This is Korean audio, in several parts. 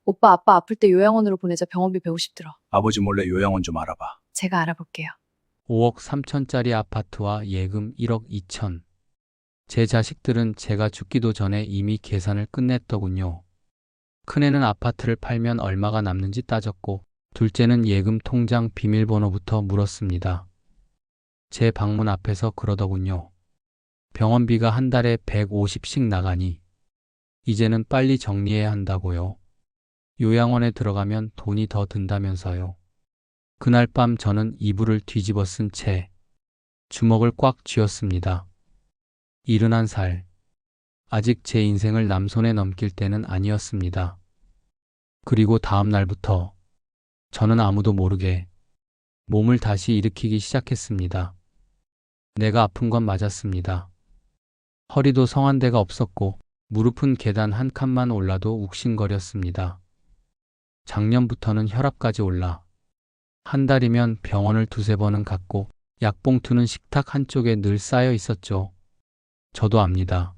오빠 아빠 아플 때 요양원으로 보내자 병원비 150 들어. 아버지 몰래 요양원 좀 알아봐. 제가 알아볼게요. 5억 3천짜리 아파트와 예금 1억 2천. 제 자식들은 제가 죽기도 전에 이미 계산을 끝냈더군요. 큰애는 아파트를 팔면 얼마가 남는지 따졌고, 둘째는 예금 통장 비밀번호부터 물었습니다. 제 방문 앞에서 그러더군요. 병원비가 한 달에 150씩 나가니 이제는 빨리 정리해야 한다고요. 요양원에 들어가면 돈이 더 든다면서요. 그날 밤 저는 이불을 뒤집어 쓴 채 주먹을 꽉 쥐었습니다. 71살. 아직 제 인생을 남손에 넘길 때는 아니었습니다. 그리고 다음 날부터 저는 아무도 모르게 몸을 다시 일으키기 시작했습니다. 내가 아픈 건 맞았습니다. 허리도 성한 데가 없었고 무릎은 계단 한 칸만 올라도 욱신거렸습니다. 작년부터는 혈압까지 올라 한 달이면 병원을 두세 번은 갔고 약봉투는 식탁 한쪽에 늘 쌓여 있었죠. 저도 압니다.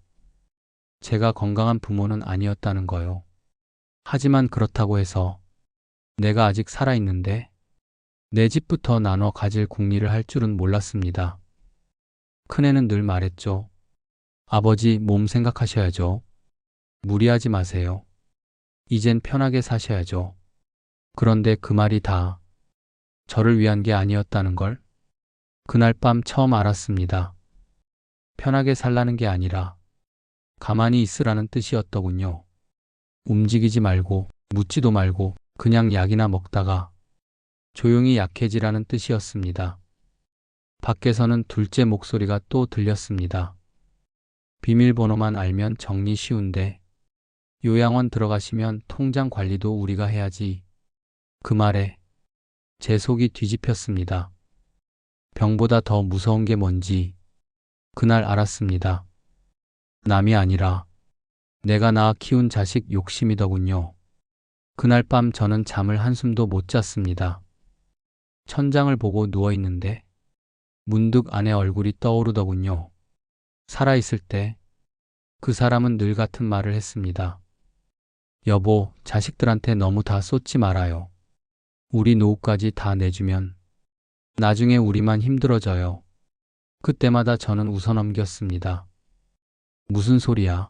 제가 건강한 부모는 아니었다는 거요. 하지만 그렇다고 해서 내가 아직 살아있는데 내 집부터 나눠 가질 궁리를 할 줄은 몰랐습니다. 큰애는 늘 말했죠. 아버지 몸 생각하셔야죠. 무리하지 마세요. 이젠 편하게 사셔야죠. 그런데 그 말이 다 저를 위한 게 아니었다는 걸 그날 밤 처음 알았습니다. 편하게 살라는 게 아니라 가만히 있으라는 뜻이었더군요. 움직이지 말고 묻지도 말고 그냥 약이나 먹다가 조용히 약해지라는 뜻이었습니다. 밖에서는 둘째 목소리가 또 들렸습니다. 비밀번호만 알면 정리 쉬운데 요양원 들어가시면 통장 관리도 우리가 해야지. 그 말에 제 속이 뒤집혔습니다. 병보다 더 무서운 게 뭔지 그날 알았습니다. 남이 아니라 내가 낳아 키운 자식 욕심이더군요. 그날 밤 저는 잠을 한숨도 못 잤습니다. 천장을 보고 누워있는데 문득 아내 얼굴이 떠오르더군요. 살아있을 때 그 사람은 늘 같은 말을 했습니다. 여보, 자식들한테 너무 다 쏟지 말아요. 우리 노후까지 다 내주면 나중에 우리만 힘들어져요. 그때마다 저는 웃어넘겼습니다. 무슨 소리야?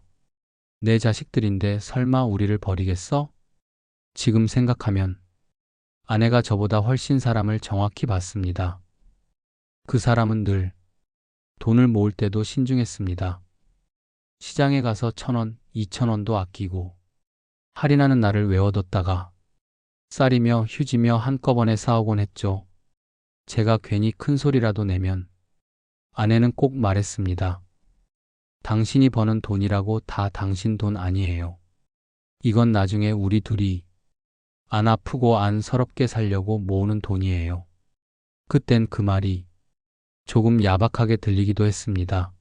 내 자식들인데 설마 우리를 버리겠어? 지금 생각하면 아내가 저보다 훨씬 사람을 정확히 봤습니다. 그 사람은 늘 돈을 모을 때도 신중했습니다. 시장에 가서 1,000원, 2,000원도 아끼고 할인하는 날을 외워뒀다가 쌀이며 휴지며 한꺼번에 사오곤 했죠. 제가 괜히 큰 소리라도 내면 아내는 꼭 말했습니다. 당신이 버는 돈이라고 다 당신 돈 아니에요. 이건 나중에 우리 둘이 안 아프고 안 서럽게 살려고 모으는 돈이에요. 그땐 그 말이 조금 야박하게 들리기도 했습니다.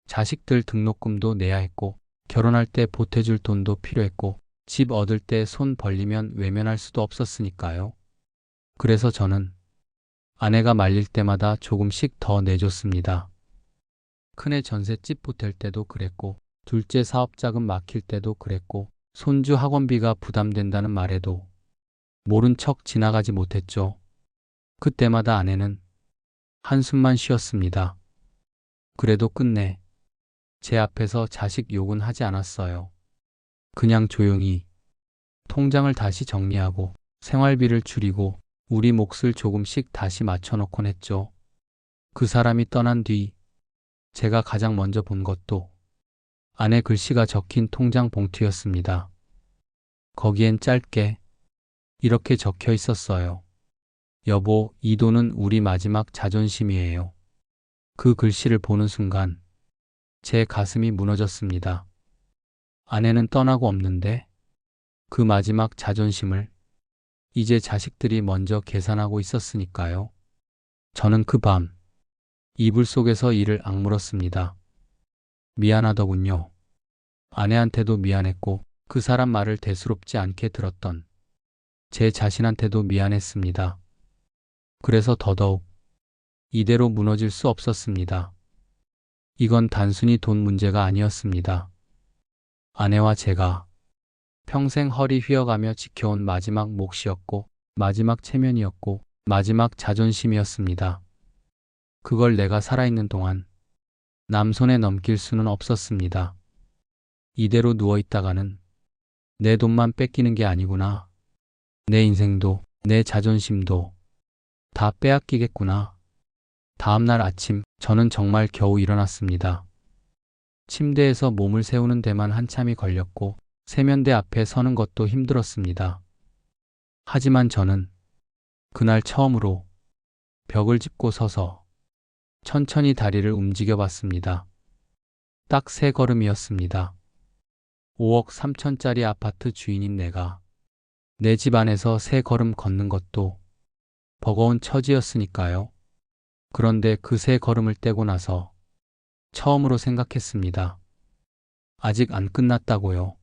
자식들 등록금도 내야 했고 결혼할 때 보태줄 돈도 필요했고 집 얻을 때 손 벌리면 외면할 수도 없었으니까요. 그래서 저는 아내가 말릴 때마다 조금씩 더 내줬습니다. 큰애 전셋집 보탤 때도 그랬고 둘째 사업자금 막힐 때도 그랬고 손주 학원비가 부담된다는 말에도 모른 척 지나가지 못했죠. 그때마다 아내는 한숨만 쉬었습니다. 그래도 끝내 제 앞에서 자식 욕은 하지 않았어요. 그냥 조용히 통장을 다시 정리하고 생활비를 줄이고 우리 몫을 조금씩 다시 맞춰놓곤 했죠. 그 사람이 떠난 뒤 제가 가장 먼저 본 것도 아내 글씨가 적힌 통장 봉투였습니다. 거기엔 짧게 이렇게 적혀 있었어요. 여보, 이 돈은 우리 마지막 자존심이에요. 그 글씨를 보는 순간 제 가슴이 무너졌습니다. 아내는 떠나고 없는데 그 마지막 자존심을 이제 자식들이 먼저 계산하고 있었으니까요. 저는 그 밤 이불 속에서 이를 악물었습니다. 미안하더군요. 아내한테도 미안했고 그 사람 말을 대수롭지 않게 들었던 제 자신한테도 미안했습니다. 그래서 더더욱 이대로 무너질 수 없었습니다. 이건 단순히 돈 문제가 아니었습니다. 아내와 제가 평생 허리 휘어가며 지켜온 마지막 몫이었고, 마지막 체면이었고, 마지막 자존심이었습니다. 그걸 내가 살아있는 동안 남 손에 넘길 수는 없었습니다. 이대로 누워있다가는 내 돈만 뺏기는 게 아니구나. 내 인생도, 내 자존심도 다 빼앗기겠구나. 다음날 아침, 저는 정말 겨우 일어났습니다. 침대에서 몸을 세우는 데만 한참이 걸렸고, 세면대 앞에 서는 것도 힘들었습니다. 하지만 저는 그날 처음으로 벽을 짚고 서서 천천히 다리를 움직여 봤습니다. 딱 3걸음이었습니다. 5억 3천짜리 아파트 주인인 내가 내 집 안에서 3걸음 걷는 것도 버거운 처지였으니까요. 그런데 그 3걸음을 떼고 나서 처음으로 생각했습니다. 아직 안 끝났다고요.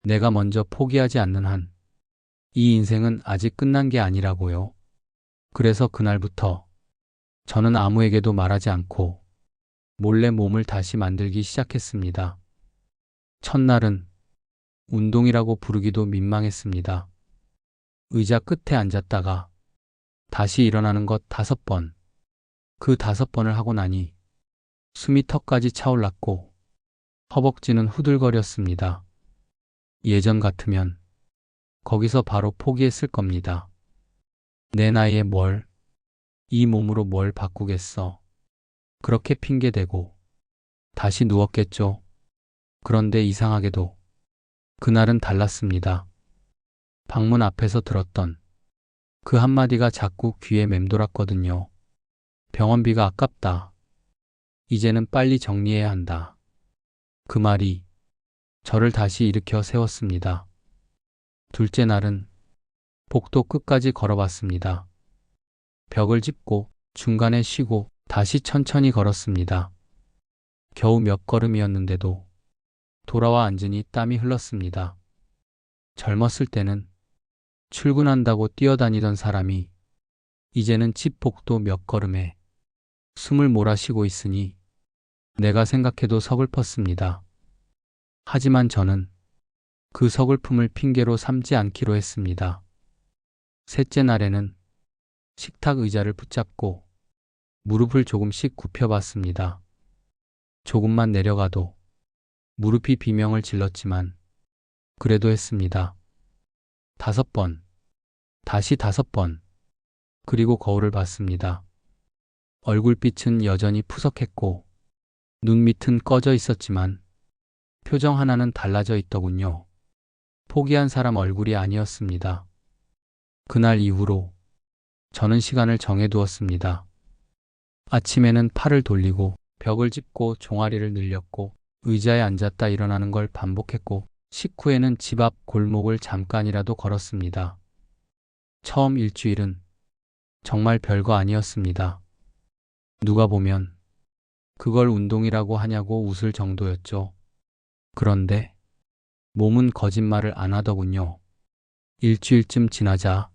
내가 먼저 포기하지 않는 한 이 인생은 아직 끝난 게 아니라고요. 그래서 그날부터 저는 아무에게도 말하지 않고 몰래 몸을 다시 만들기 시작했습니다. 첫날은 운동이라고 부르기도 민망했습니다. 의자 끝에 앉았다가 다시 일어나는 것 5번. 그 5번을 하고 나니 숨이 턱까지 차올랐고 허벅지는 후들거렸습니다. 예전 같으면 거기서 바로 포기했을 겁니다. 내 나이에 이 몸으로 뭘 바꾸겠어. 그렇게 핑계대고 다시 누웠겠죠. 그런데 이상하게도 그날은 달랐습니다. 방문 앞에서 들었던 그 한마디가 자꾸 귀에 맴돌았거든요. 병원비가 아깝다. 이제는 빨리 정리해야 한다. 그 말이 저를 다시 일으켜 세웠습니다. 둘째 날은 복도 끝까지 걸어봤습니다. 벽을 짚고 중간에 쉬고 다시 천천히 걸었습니다. 겨우 몇 걸음이었는데도 돌아와 앉으니 땀이 흘렀습니다. 젊었을 때는 출근한다고 뛰어다니던 사람이 이제는 집 복도 몇 걸음에 숨을 몰아쉬고 있으니 내가 생각해도 서글펐습니다. 하지만 저는 그 서글픔을 핑계로 삼지 않기로 했습니다. 셋째 날에는 식탁 의자를 붙잡고 무릎을 조금씩 굽혀봤습니다. 조금만 내려가도 무릎이 비명을 질렀지만 그래도 했습니다. 5번, 다시 5번, 그리고 거울을 봤습니다. 얼굴빛은 여전히 푸석했고 눈 밑은 꺼져 있었지만 표정 하나는 달라져 있더군요. 포기한 사람 얼굴이 아니었습니다. 그날 이후로 저는 시간을 정해두었습니다. 아침에는 팔을 돌리고 벽을 짚고 종아리를 늘렸고 의자에 앉았다 일어나는 걸 반복했고 식후에는 집 앞 골목을 잠깐이라도 걸었습니다. 처음 일주일은 정말 별거 아니었습니다. 누가 보면 그걸 운동이라고 하냐고 웃을 정도였죠. 그런데 몸은 거짓말을 안 하더군요. 일주일쯤 지나자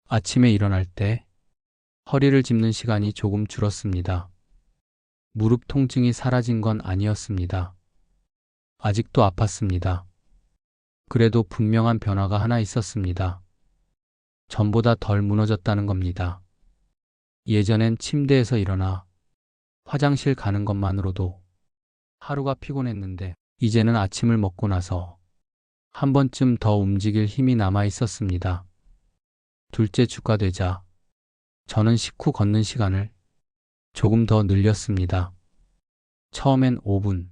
아침에 일어날 때 허리를 짚는 시간이 조금 줄었습니다. 무릎 통증이 사라진 건 아니었습니다. 아직도 아팠습니다. 그래도 분명한 변화가 하나 있었습니다. 전보다 덜 무너졌다는 겁니다. 예전엔 침대에서 일어나 화장실 가는 것만으로도 하루가 피곤했는데 이제는 아침을 먹고 나서 한 번쯤 더 움직일 힘이 남아 있었습니다. 둘째 주가 되자 저는 식후 걷는 시간을 조금 더 늘렸습니다. 처음엔 5분,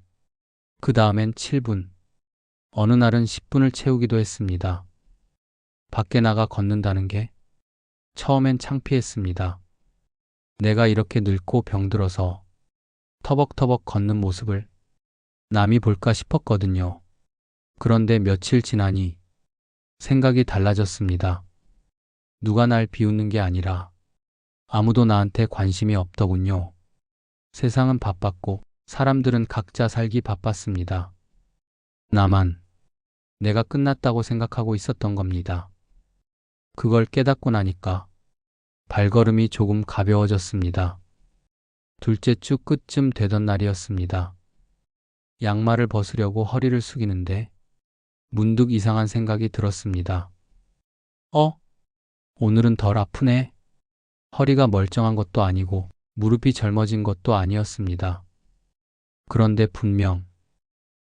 그 다음엔 7분, 어느 날은 10분을 채우기도 했습니다. 밖에 나가 걷는다는 게 처음엔 창피했습니다. 내가 이렇게 늙고 병들어서 터벅터벅 걷는 모습을 남이 볼까 싶었거든요. 그런데 며칠 지나니 생각이 달라졌습니다. 누가 날 비웃는 게 아니라 아무도 나한테 관심이 없더군요. 세상은 바빴고 사람들은 각자 살기 바빴습니다. 나만 내가 끝났다고 생각하고 있었던 겁니다. 그걸 깨닫고 나니까 발걸음이 조금 가벼워졌습니다. 둘째 주 끝쯤 되던 날이었습니다. 양말을 벗으려고 허리를 숙이는데 문득 이상한 생각이 들었습니다. 오늘은 덜 아프네. 허리가 멀쩡한 것도 아니고 무릎이 젊어진 것도 아니었습니다. 그런데 분명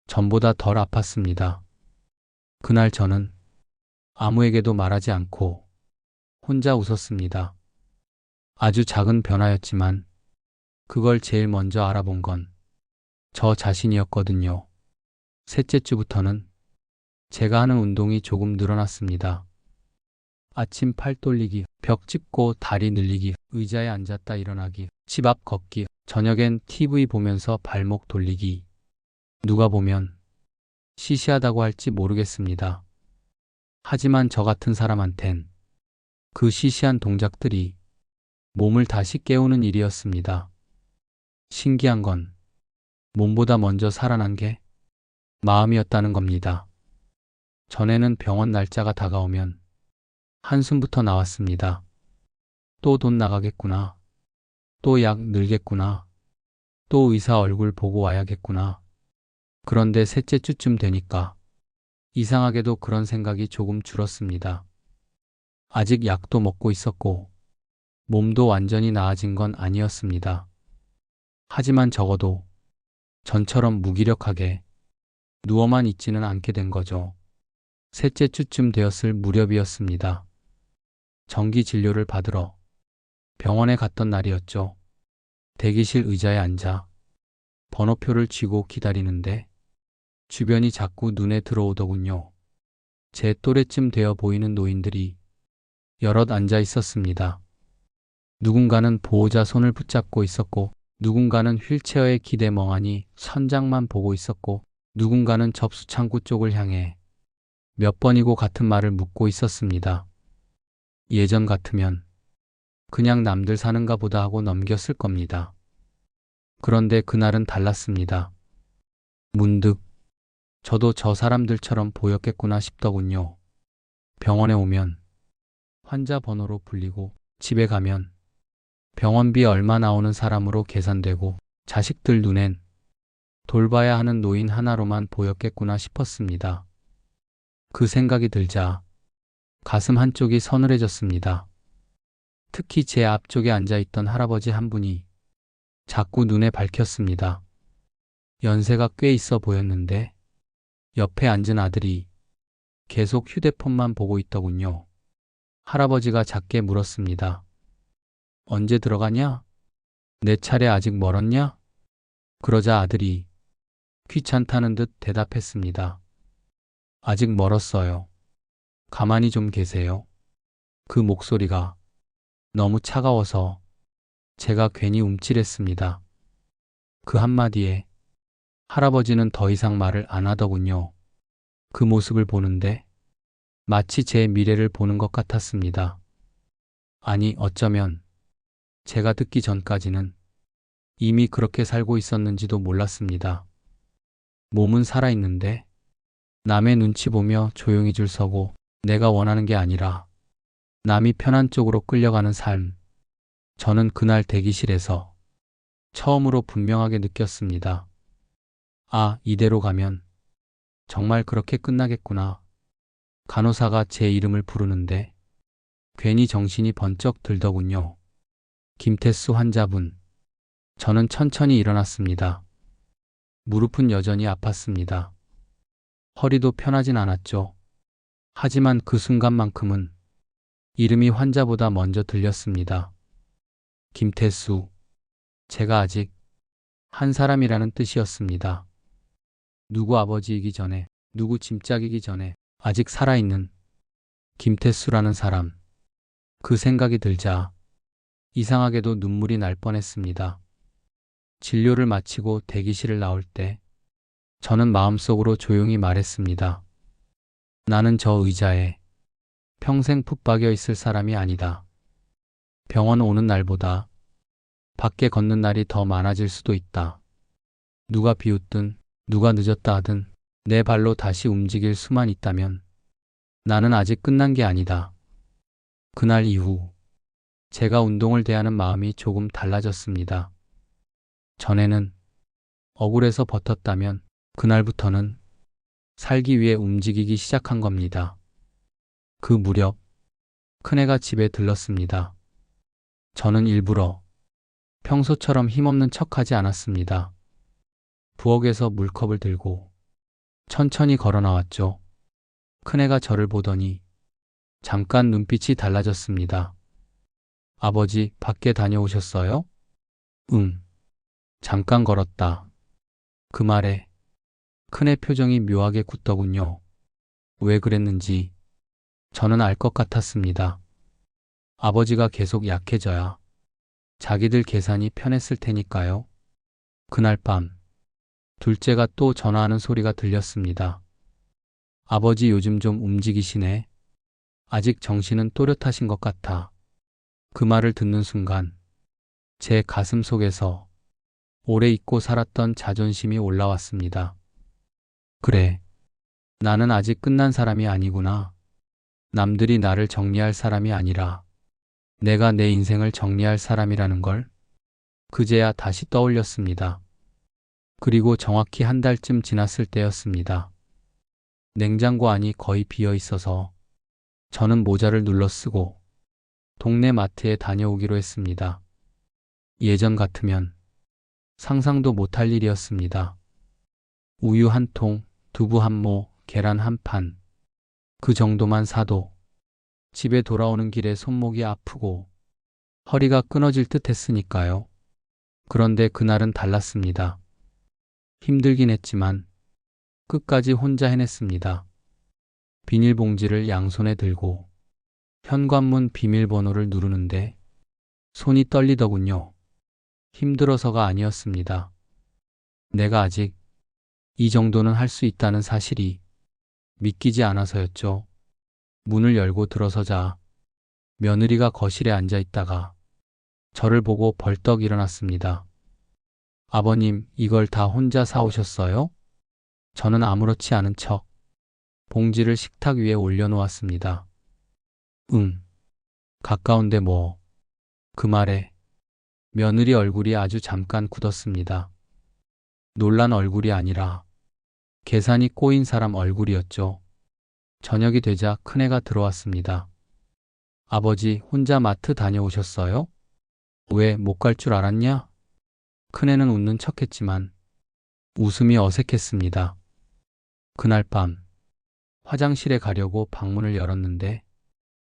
전보다 덜 아팠습니다. 그날 저는 아무에게도 말하지 않고 혼자 웃었습니다. 아주 작은 변화였지만 그걸 제일 먼저 알아본 건 저 자신이었거든요. 셋째 주부터는 제가 하는 운동이 조금 늘어났습니다. 아침 팔 돌리기, 벽 짚고 다리 늘리기, 의자에 앉았다 일어나기, 집 앞 걷기, 저녁엔 TV 보면서 발목 돌리기. 누가 보면 시시하다고 할지 모르겠습니다. 하지만 저 같은 사람한텐 그 시시한 동작들이 몸을 다시 깨우는 일이었습니다. 신기한 건 몸보다 먼저 살아난 게 마음이었다는 겁니다. 전에는 병원 날짜가 다가오면 한숨부터 나왔습니다. 또 돈 나가겠구나. 또 약 늘겠구나. 또 의사 얼굴 보고 와야겠구나. 그런데 셋째 주쯤 되니까 이상하게도 그런 생각이 조금 줄었습니다. 아직 약도 먹고 있었고 몸도 완전히 나아진 건 아니었습니다. 하지만 적어도 전처럼 무기력하게 누워만 있지는 않게 된 거죠. 셋째 주쯤 되었을 무렵이었습니다. 정기 진료를 받으러 병원에 갔던 날이었죠. 대기실 의자에 앉아 번호표를 쥐고 기다리는데 주변이 자꾸 눈에 들어오더군요. 제 또래쯤 되어 보이는 노인들이 여럿 앉아 있었습니다. 누군가는 보호자 손을 붙잡고 있었고 누군가는 휠체어에 기대 멍하니 천장만 보고 있었고 누군가는 접수 창구 쪽을 향해 몇 번이고 같은 말을 묻고 있었습니다. 예전 같으면 그냥 남들 사는가 보다 하고 넘겼을 겁니다. 그런데 그날은 달랐습니다. 문득 저도 저 사람들처럼 보였겠구나 싶더군요. 병원에 오면 환자 번호로 불리고 집에 가면 병원비 얼마 나오는 사람으로 계산되고 자식들 눈엔 돌봐야 하는 노인 하나로만 보였겠구나 싶었습니다. 그 생각이 들자 가슴 한쪽이 서늘해졌습니다. 특히 제 앞쪽에 앉아있던 할아버지 한 분이 자꾸 눈에 밝혔습니다. 연세가 꽤 있어 보였는데 옆에 앉은 아들이 계속 휴대폰만 보고 있더군요. 할아버지가 작게 물었습니다. 언제 들어가냐? 내 차례 아직 멀었냐? 그러자 아들이 귀찮다는 듯 대답했습니다. 아직 멀었어요. 가만히 좀 계세요. 그 목소리가 너무 차가워서 제가 괜히 움찔했습니다. 그 한마디에 할아버지는 더 이상 말을 안 하더군요. 그 모습을 보는데 마치 제 미래를 보는 것 같았습니다. 아니, 어쩌면 제가 듣기 전까지는 이미 그렇게 살고 있었는지도 몰랐습니다. 몸은 살아있는데 남의 눈치 보며 조용히 줄 서고 내가 원하는 게 아니라 남이 편한 쪽으로 끌려가는 삶. 저는 그날 대기실에서 처음으로 분명하게 느꼈습니다. 아, 이대로 가면 정말 그렇게 끝나겠구나. 간호사가 제 이름을 부르는데 괜히 정신이 번쩍 들더군요. 김태수 환자분. 저는 천천히 일어났습니다. 무릎은 여전히 아팠습니다. 허리도 편하진 않았죠. 하지만 그 순간만큼은 이름이 환자보다 먼저 들렸습니다. 김태수. 제가 아직 한 사람이라는 뜻이었습니다. 누구 아버지이기 전에, 누구 짐짝이기 전에 아직 살아있는 김태수라는 사람. 그 생각이 들자 이상하게도 눈물이 날 뻔했습니다. 진료를 마치고 대기실을 나올 때 저는 마음속으로 조용히 말했습니다. 나는 저 의자에 평생 푹박여 있을 사람이 아니다. 병원 오는 날보다 밖에 걷는 날이 더 많아질 수도 있다. 누가 비웃든 누가 늦었다 하든 내 발로 다시 움직일 수만 있다면 나는 아직 끝난 게 아니다. 그날 이후 제가 운동을 대하는 마음이 조금 달라졌습니다. 전에는 억울해서 버텼다면 그날부터는 살기 위해 움직이기 시작한 겁니다. 그 무렵 큰애가 집에 들렀습니다. 저는 일부러 평소처럼 힘없는 척하지 않았습니다. 부엌에서 물컵을 들고 천천히 걸어 나왔죠. 큰애가 저를 보더니 잠깐 눈빛이 달라졌습니다. 아버지, 밖에 다녀오셨어요? 응. 잠깐 걸었다. 그 말에 큰애 표정이 묘하게 굳더군요. 왜 그랬는지 저는 알 것 같았습니다. 아버지가 계속 약해져야 자기들 계산이 편했을 테니까요. 그날 밤 둘째가 또 전화하는 소리가 들렸습니다. 아버지 요즘 좀 움직이시네. 아직 정신은 또렷하신 것 같아. 그 말을 듣는 순간 제 가슴 속에서 오래 잊고 살았던 자존심이 올라왔습니다. 그래, 나는 아직 끝난 사람이 아니구나. 남들이 나를 정리할 사람이 아니라 내가 내 인생을 정리할 사람이라는 걸 그제야 다시 떠올렸습니다. 그리고 정확히 한 달쯤 지났을 때였습니다. 냉장고 안이 거의 비어 있어서 저는 모자를 눌러 쓰고 동네 마트에 다녀오기로 했습니다. 예전 같으면 상상도 못할 일이었습니다. 우유 한 통, 두부 한 모, 계란 한 판. 그 정도만 사도 집에 돌아오는 길에 손목이 아프고 허리가 끊어질 듯 했으니까요. 그런데 그날은 달랐습니다. 힘들긴 했지만 끝까지 혼자 해냈습니다. 비닐봉지를 양손에 들고 현관문 비밀번호를 누르는데 손이 떨리더군요. 힘들어서가 아니었습니다. 내가 아직 이 정도는 할 수 있다는 사실이 믿기지 않아서였죠. 문을 열고 들어서자 며느리가 거실에 앉아 있다가 저를 보고 벌떡 일어났습니다. 아버님, 이걸 다 혼자 사오셨어요? 저는 아무렇지 않은 척 봉지를 식탁 위에 올려놓았습니다. 응, 가까운데 뭐. 그 말에 며느리 얼굴이 아주 잠깐 굳었습니다. 놀란 얼굴이 아니라 계산이 꼬인 사람 얼굴이었죠. 저녁이 되자 큰애가 들어왔습니다. 아버지, 혼자 마트 다녀오셨어요? 왜 못 갈 줄 알았냐? 큰애는 웃는 척했지만 웃음이 어색했습니다. 그날 밤 화장실에 가려고 방문을 열었는데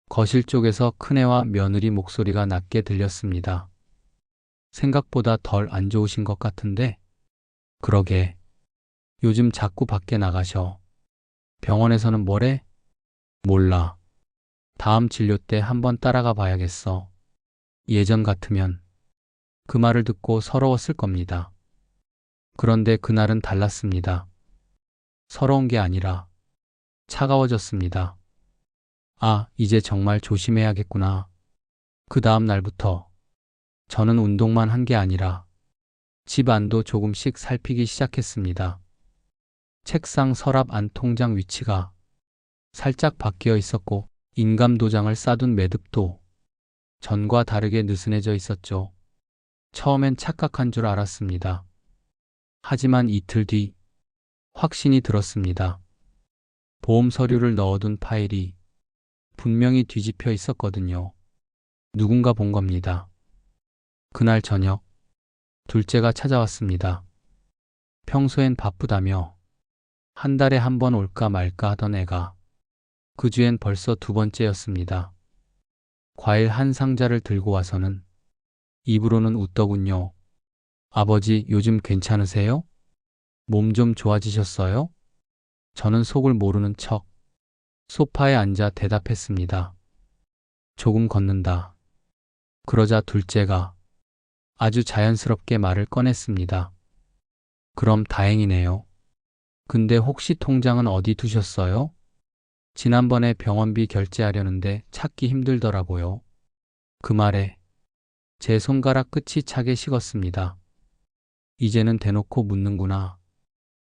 거실 쪽에서 큰애와 며느리 목소리가 낮게 들렸습니다. 생각보다 덜 안 좋으신 것 같은데? 그러게. 요즘 자꾸 밖에 나가셔. 병원에서는 뭐래? 몰라. 다음 진료 때 한번 따라가 봐야겠어. 예전 같으면 그 말을 듣고 서러웠을 겁니다. 그런데 그날은 달랐습니다. 서러운 게 아니라 차가워졌습니다. 아, 이제 정말 조심해야겠구나. 그 다음 날부터 저는 운동만 한 게 아니라 집 안도 조금씩 살피기 시작했습니다. 책상 서랍 안 통장 위치가 살짝 바뀌어 있었고 인감 도장을 싸둔 매듭도 전과 다르게 느슨해져 있었죠. 처음엔 착각한 줄 알았습니다. 하지만 이틀 뒤 확신이 들었습니다. 보험 서류를 넣어둔 파일이 분명히 뒤집혀 있었거든요. 누군가 본 겁니다. 그날 저녁 둘째가 찾아왔습니다. 평소엔 바쁘다며 한 달에 한 번 올까 말까 하던 애가 그 주엔 벌써 두 번째였습니다. 과일 한 상자를 들고 와서는 입으로는 웃더군요. 아버지, 요즘 괜찮으세요? 몸 좀 좋아지셨어요? 저는 속을 모르는 척 소파에 앉아 대답했습니다. 조금 걷는다. 그러자 둘째가 아주 자연스럽게 말을 꺼냈습니다. 그럼 다행이네요. 근데 혹시 통장은 어디 두셨어요? 지난번에 병원비 결제하려는데 찾기 힘들더라고요. 그 말에 제 손가락 끝이 차게 식었습니다. 이제는 대놓고 묻는구나.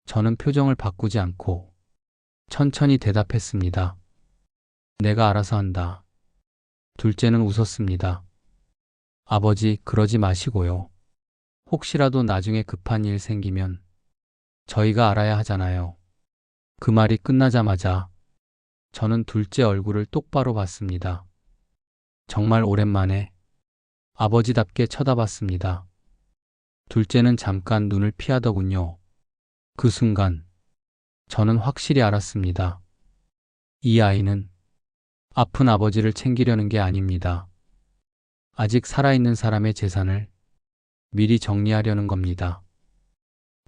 저는 표정을 바꾸지 않고 천천히 대답했습니다. 내가 알아서 한다. 둘째는 웃었습니다. 아버지, 그러지 마시고요. 혹시라도 나중에 급한 일 생기면 저희가 알아야 하잖아요. 그 말이 끝나자마자 저는 둘째 얼굴을 똑바로 봤습니다. 정말 오랜만에 아버지답게 쳐다봤습니다. 둘째는 잠깐 눈을 피하더군요. 그 순간 저는 확실히 알았습니다. 이 아이는 아픈 아버지를 챙기려는 게 아닙니다. 아직 살아있는 사람의 재산을 미리 정리하려는 겁니다.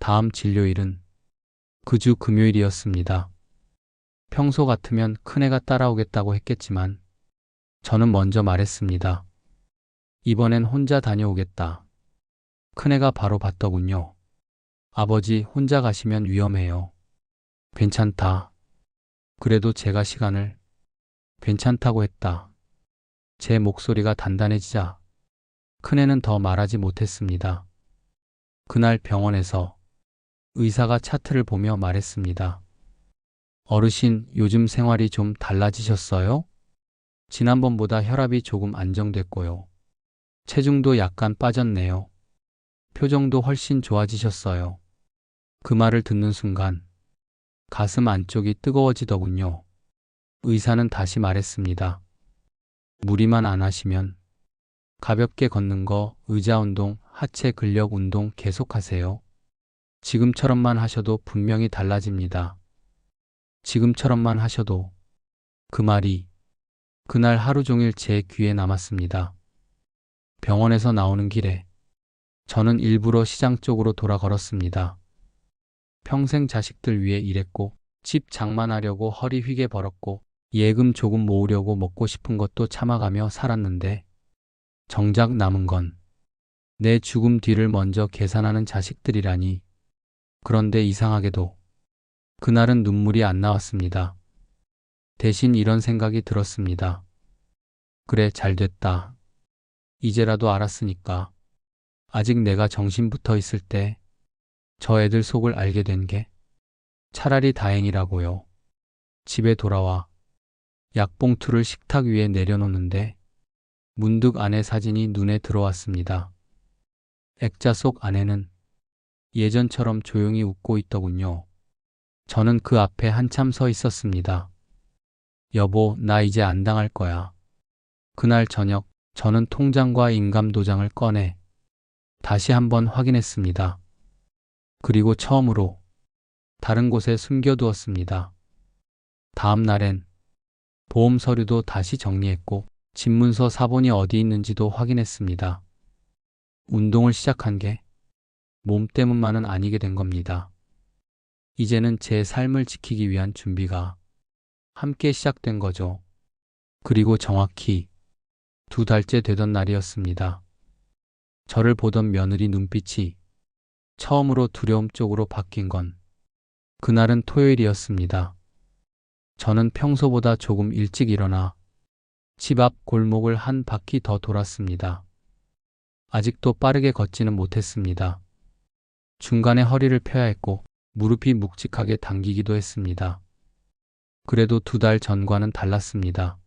다음 진료일은 그 주 금요일이었습니다. 평소 같으면 큰애가 따라오겠다고 했겠지만 저는 먼저 말했습니다. 이번엔 혼자 다녀오겠다. 큰애가 바로 받더군요. 아버지 혼자 가시면 위험해요. 괜찮다. 그래도 제가 시간을 괜찮다고 했다. 제 목소리가 단단해지자 큰애는 더 말하지 못했습니다. 그날 병원에서 의사가 차트를 보며 말했습니다. 어르신, 요즘 생활이 좀 달라지셨어요? 지난번보다 혈압이 조금 안정됐고요. 체중도 약간 빠졌네요. 표정도 훨씬 좋아지셨어요. 그 말을 듣는 순간 가슴 안쪽이 뜨거워지더군요. 의사는 다시 말했습니다. 무리만 안 하시면 가볍게 걷는 거, 의자 운동, 하체 근력 운동 계속하세요. 지금처럼만 하셔도 분명히 달라집니다. 지금처럼만 하셔도. 그 말이 그날 하루 종일 제 귀에 남았습니다. 병원에서 나오는 길에 저는 일부러 시장 쪽으로 돌아 걸었습니다. 평생 자식들 위해 일했고 집 장만하려고 허리 휘게 벌었고 예금 조금 모으려고 먹고 싶은 것도 참아가며 살았는데 정작 남은 건 내 죽음 뒤를 먼저 계산하는 자식들이라니. 그런데 이상하게도 그날은 눈물이 안 나왔습니다. 대신 이런 생각이 들었습니다. 그래, 잘됐다. 이제라도 알았으니까. 아직 내가 정신 붙어 있을 때 저 애들 속을 알게 된 게 차라리 다행이라고요. 집에 돌아와 약봉투를 식탁 위에 내려놓는데 문득 아내 사진이 눈에 들어왔습니다. 액자 속 아내는 예전처럼 조용히 웃고 있더군요. 저는 그 앞에 한참 서 있었습니다. 여보, 나 이제 안 당할 거야. 그날 저녁 저는 통장과 인감도장을 꺼내 다시 한번 확인했습니다. 그리고 처음으로 다른 곳에 숨겨두었습니다. 다음 날엔 보험 서류도 다시 정리했고 집문서 사본이 어디 있는지도 확인했습니다. 운동을 시작한 게 몸 때문만은 아니게 된 겁니다. 이제는 제 삶을 지키기 위한 준비가 함께 시작된 거죠. 그리고 정확히 2달째 되던 날이었습니다. 저를 보던 며느리 눈빛이 처음으로 두려움 쪽으로 바뀐 건 그날은 토요일이었습니다. 저는 평소보다 조금 일찍 일어나 집 앞 골목을 한 바퀴 더 돌았습니다. 아직도 빠르게 걷지는 못했습니다. 중간에 허리를 펴야 했고 무릎이 묵직하게 당기기도 했습니다. 그래도 2달 전과는 달랐습니다.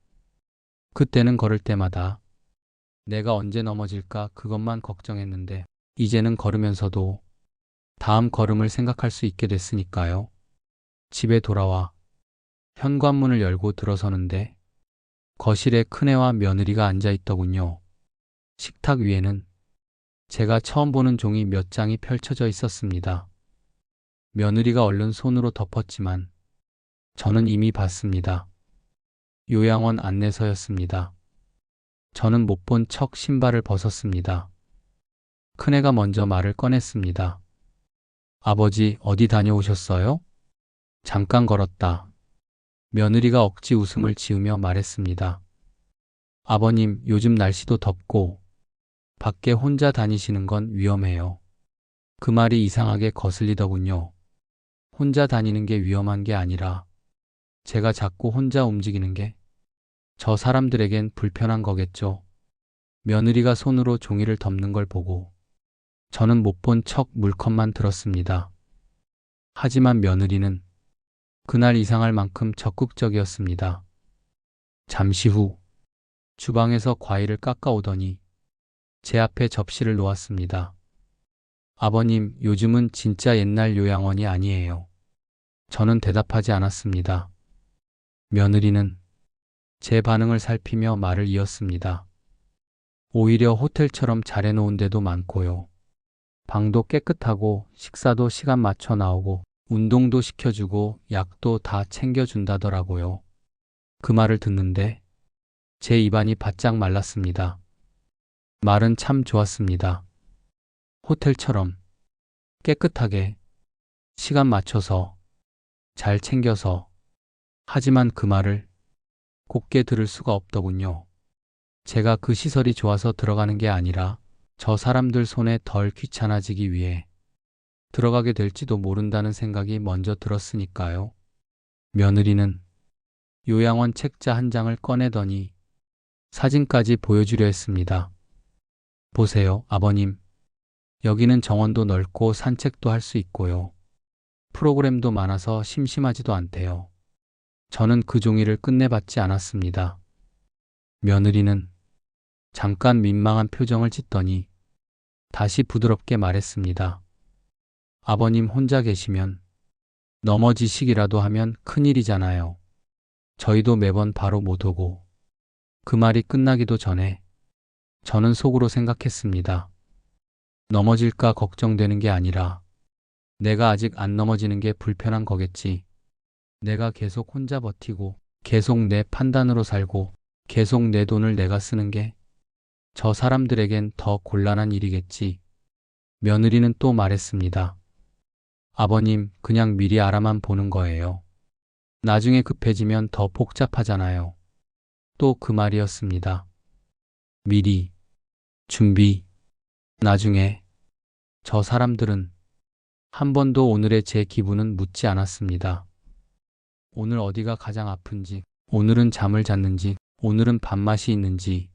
그때는 걸을 때마다 내가 언제 넘어질까 그것만 걱정했는데 이제는 걸으면서도 다음 걸음을 생각할 수 있게 됐으니까요. 집에 돌아와 현관문을 열고 들어서는데 거실에 큰애와 며느리가 앉아 있더군요. 식탁 위에는 제가 처음 보는 종이 몇 장이 펼쳐져 있었습니다. 며느리가 얼른 손으로 덮었지만 저는 이미 봤습니다. 요양원 안내서였습니다. 저는 못 본 척 신발을 벗었습니다. 큰애가 먼저 말을 꺼냈습니다. 아버지, 어디 다녀오셨어요? 잠깐 걸었다. 며느리가 억지 웃음을 지으며 말했습니다. 아버님, 요즘 날씨도 덥고 밖에 혼자 다니시는 건 위험해요. 그 말이 이상하게 거슬리더군요. 혼자 다니는 게 위험한 게 아니라 제가 자꾸 혼자 움직이는 게 저 사람들에겐 불편한 거겠죠. 며느리가 손으로 종이를 덮는 걸 보고 저는 못 본 척 물컵만 들었습니다. 하지만 며느리는 그날 이상할 만큼 적극적이었습니다. 잠시 후 주방에서 과일을 깎아오더니 제 앞에 접시를 놓았습니다. 아버님, 요즘은 진짜 옛날 요양원이 아니에요. 저는 대답하지 않았습니다. 며느리는 제 반응을 살피며 말을 이었습니다. 오히려 호텔처럼 잘해놓은 데도 많고요. 방도 깨끗하고 식사도 시간 맞춰 나오고 운동도 시켜주고 약도 다 챙겨준다더라고요. 그 말을 듣는데 제 입안이 바짝 말랐습니다. 말은 참 좋았습니다. 호텔처럼 깨끗하게 시간 맞춰서 잘 챙겨서. 하지만 그 말을 곱게 들을 수가 없더군요. 제가 그 시설이 좋아서 들어가는 게 아니라 저 사람들 손에 덜 귀찮아지기 위해 들어가게 될지도 모른다는 생각이 먼저 들었으니까요. 며느리는 요양원 책자 한 장을 꺼내더니 사진까지 보여주려 했습니다. 보세요, 아버님. 여기는 정원도 넓고 산책도 할 수 있고요. 프로그램도 많아서 심심하지도 않대요. 저는 그 종이를 끝내받지 않았습니다. 며느리는 잠깐 민망한 표정을 짓더니 다시 부드럽게 말했습니다. 아버님 혼자 계시면 넘어지시기라도 하면 큰일이잖아요. 저희도 매번 바로 못 오고. 그 말이 끝나기도 전에 저는 속으로 생각했습니다. 넘어질까 걱정되는 게 아니라 내가 아직 안 넘어지는 게 불편한 거겠지. 내가 계속 혼자 버티고 계속 내 판단으로 살고 계속 내 돈을 내가 쓰는 게 저 사람들에겐 더 곤란한 일이겠지. 며느리는 또 말했습니다. 아버님, 그냥 미리 알아만 보는 거예요. 나중에 급해지면 더 복잡하잖아요. 또 그 말이었습니다. 미리, 준비, 나중에. 저 사람들은 한 번도 오늘의 제 기분은 묻지 않았습니다. 오늘 어디가 가장 아픈지, 오늘은 잠을 잤는지, 오늘은 밥맛이 있는지.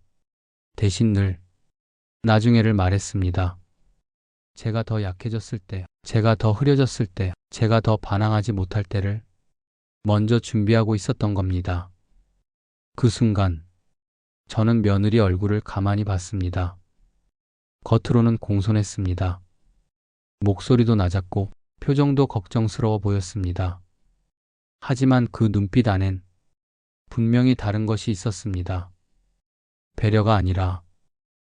대신 늘 나중에를 말했습니다. 제가 더 약해졌을 때, 제가 더 흐려졌을 때, 제가 더 반항하지 못할 때를 먼저 준비하고 있었던 겁니다. 그 순간 저는 며느리 얼굴을 가만히 봤습니다. 겉으로는 공손했습니다. 목소리도 낮았고 표정도 걱정스러워 보였습니다. 하지만 그 눈빛 안엔 분명히 다른 것이 있었습니다. 배려가 아니라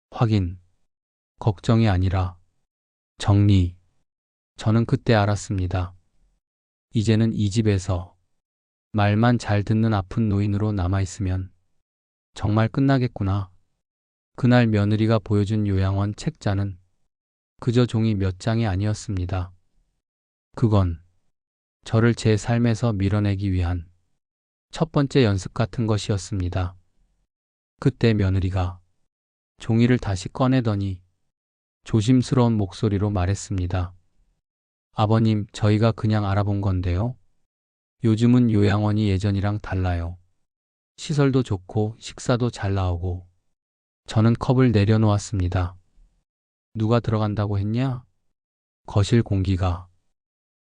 확인, 걱정이 아니라 정리. 저는 그때 알았습니다. 이제는 이 집에서 말만 잘 듣는 아픈 노인으로 남아있으면 정말 끝나겠구나. 그날 며느리가 보여준 요양원 책자는 그저 종이 몇 장이 아니었습니다. 그건 저를 제 삶에서 밀어내기 위한 첫 번째 연습 같은 것이었습니다. 그때 며느리가 종이를 다시 꺼내더니 조심스러운 목소리로 말했습니다. 아버님, 저희가 그냥 알아본 건데요. 요즘은 요양원이 예전이랑 달라요. 시설도 좋고 식사도 잘 나오고. 저는 컵을 내려놓았습니다. 누가 들어간다고 했냐? 거실 공기가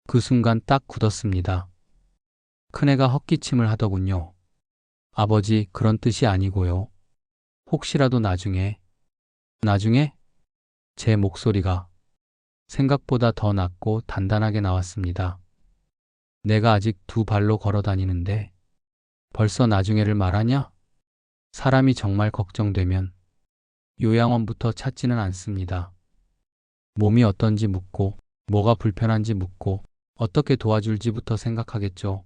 그 순간 딱 굳었습니다. 큰애가 헛기침을 하더군요. 아버지, 그런 뜻이 아니고요. 혹시라도 나중에. 제 목소리가 생각보다 더 낮고 단단하게 나왔습니다. 내가 아직 두 발로 걸어 다니는데 벌써 나중에를 말하냐? 사람이 정말 걱정되면 요양원부터 찾지는 않습니다. 몸이 어떤지 묻고, 뭐가 불편한지 묻고, 어떻게 도와줄지부터 생각하겠죠.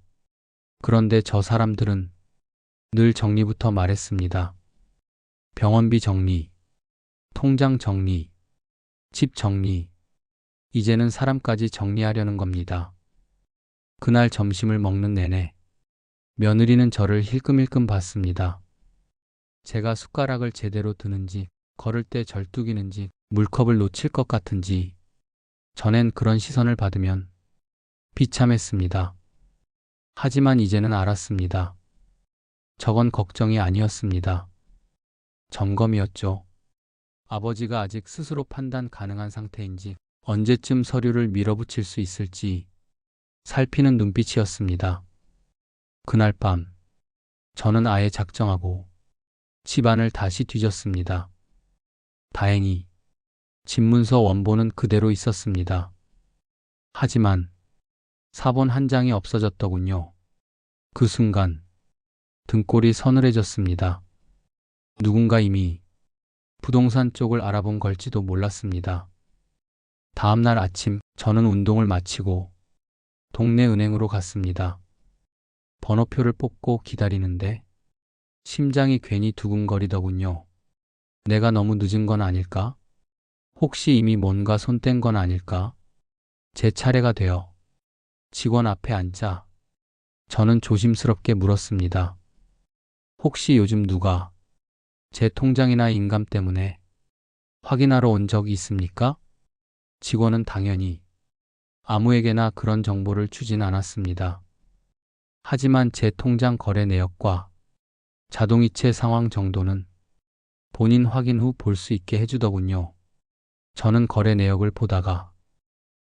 그런데 저 사람들은 늘 정리부터 말했습니다. 병원비 정리, 통장 정리, 집 정리. 이제는 사람까지 정리하려는 겁니다. 그날 점심을 먹는 내내 며느리는 저를 힐끔힐끔 봤습니다. 제가 숟가락을 제대로 드는지, 걸을 때 절뚝이는지, 물컵을 놓칠 것 같은지. 전엔 그런 시선을 받으면 비참했습니다. 하지만 이제는 알았습니다. 저건 걱정이 아니었습니다. 점검이었죠. 아버지가 아직 스스로 판단 가능한 상태인지, 언제쯤 서류를 밀어붙일 수 있을지 살피는 눈빛이었습니다. 그날 밤 저는 아예 작정하고 집안을 다시 뒤졌습니다. 다행히 집문서 원본은 그대로 있었습니다. 하지만 사본 한 장이 없어졌더군요. 그 순간 등골이 서늘해졌습니다. 누군가 이미 부동산 쪽을 알아본 걸지도 몰랐습니다. 다음 날 아침 저는 운동을 마치고 동네 은행으로 갔습니다. 번호표를 뽑고 기다리는데 심장이 괜히 두근거리더군요. 내가 너무 늦은 건 아닐까? 혹시 이미 뭔가 손뗀 건 아닐까? 제 차례가 되어 직원 앞에 앉자 저는 조심스럽게 물었습니다. 혹시 요즘 누가 제 통장이나 인감 때문에 확인하러 온 적이 있습니까? 직원은 당연히 아무에게나 그런 정보를 주진 않았습니다. 하지만 제 통장 거래 내역과 자동이체 상황 정도는 본인 확인 후 볼 수 있게 해주더군요. 저는 거래 내역을 보다가